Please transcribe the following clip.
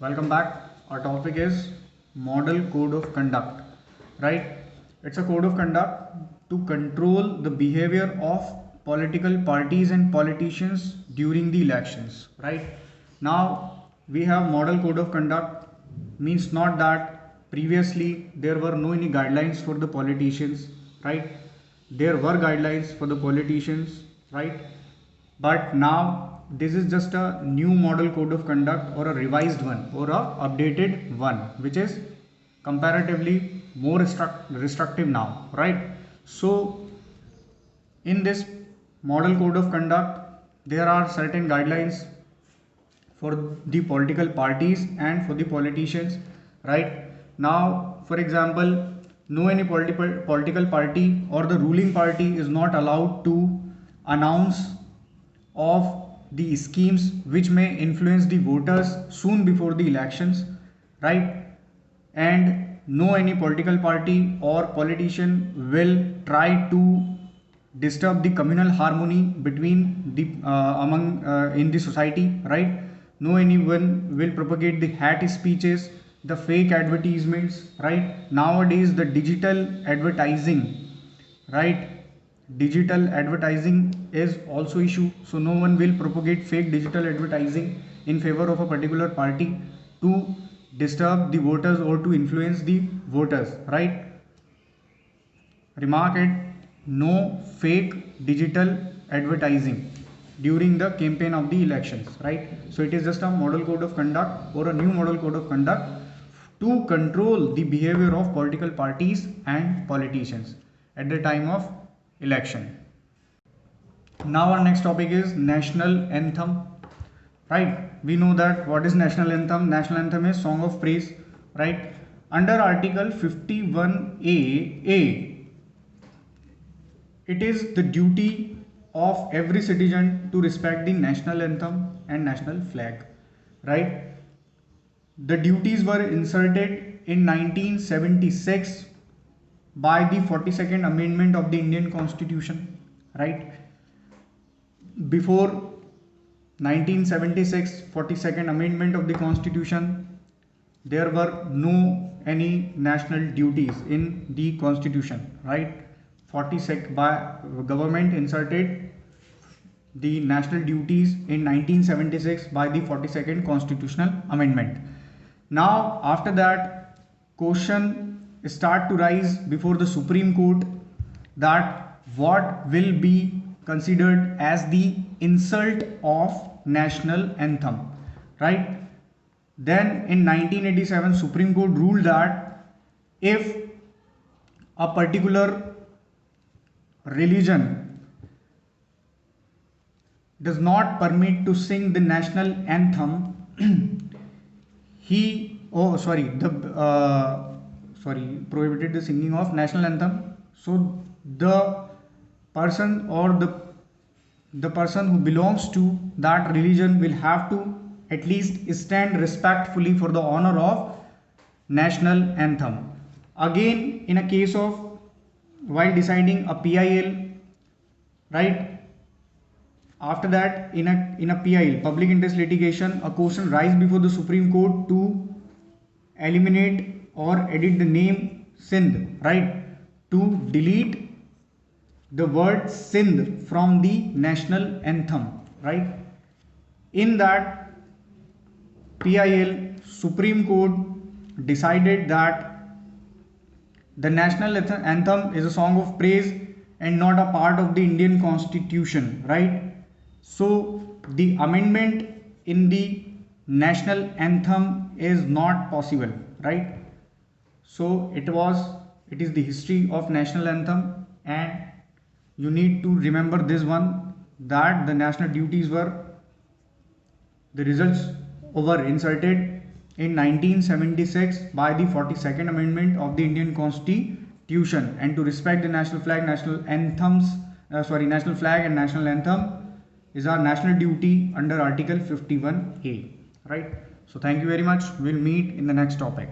Welcome back. Our topic is Model Code of Conduct. Right? It's a code of conduct to control the behavior of political parties and politicians during the elections. Right? Now we have Model Code of Conduct means not that previously there were no any guidelines for the politicians. Right? There were guidelines for the politicians. Right? But now this is just a new model code of conduct or a revised one or a updated one which is comparatively more restrictive now, right? So in this model code of conduct there are certain guidelines for the political parties and for the politicians, right? Now for example, no any political party or the ruling party is not allowed to announce of the schemes which may influence the voters soon before the elections, right? And no any political party or politician will try to disturb the communal harmony between the among in the society, right? No anyone will propagate the hate speeches, the fake advertisements, right? Nowadays the digital advertising, right? Digital advertising is also issue, so no one will propagate fake digital advertising in favor of a particular party to disturb the voters or to influence the voters, right? Remark it, no fake digital advertising during the campaign of the elections, right? So it is just a model code of conduct or a new model code of conduct to control the behavior of political parties and politicians at the time of election. Now our next topic is national anthem, right? We know that what is national anthem. National anthem is song of praise, right? Under article 51A, it is the duty of every citizen to respect the national anthem and national flag, right? The duties were inserted in 1976 by the 42nd amendment of the Indian Constitution, right? Before 1976 42nd amendment of the Constitution, there were no any national duties in the Constitution, right? 42nd by government inserted the national duties in 1976 by the 42nd constitutional amendment. Now after that, question start to rise before the Supreme Court that what will be considered as the insult of national anthem, right? Then in 1987 Supreme Court ruled that if a particular religion does not permit to sing the national anthem, prohibited the singing of national anthem, so the person or the person who belongs to that religion will have to at least stand respectfully for the honor of national anthem. Again, in a case of while deciding a PIL, right? After that, in a PIL, public interest litigation, a question rise before the Supreme Court to eliminate or edit the name Sindh, right? To delete the word Sindh from the national anthem, right? In that PIL, Supreme Court decided that the national anthem is a song of praise and not a part of the Indian Constitution, right? So the amendment in the national anthem is not possible, right? So it is the history of national anthem, and you need to remember this one, that the national duties were, the results were inserted in 1976 by the 42nd amendment of the Indian Constitution, and to respect the national flag, national flag and national anthem is our national duty under article 51A, right? So thank you very much. We'll meet in the next topic.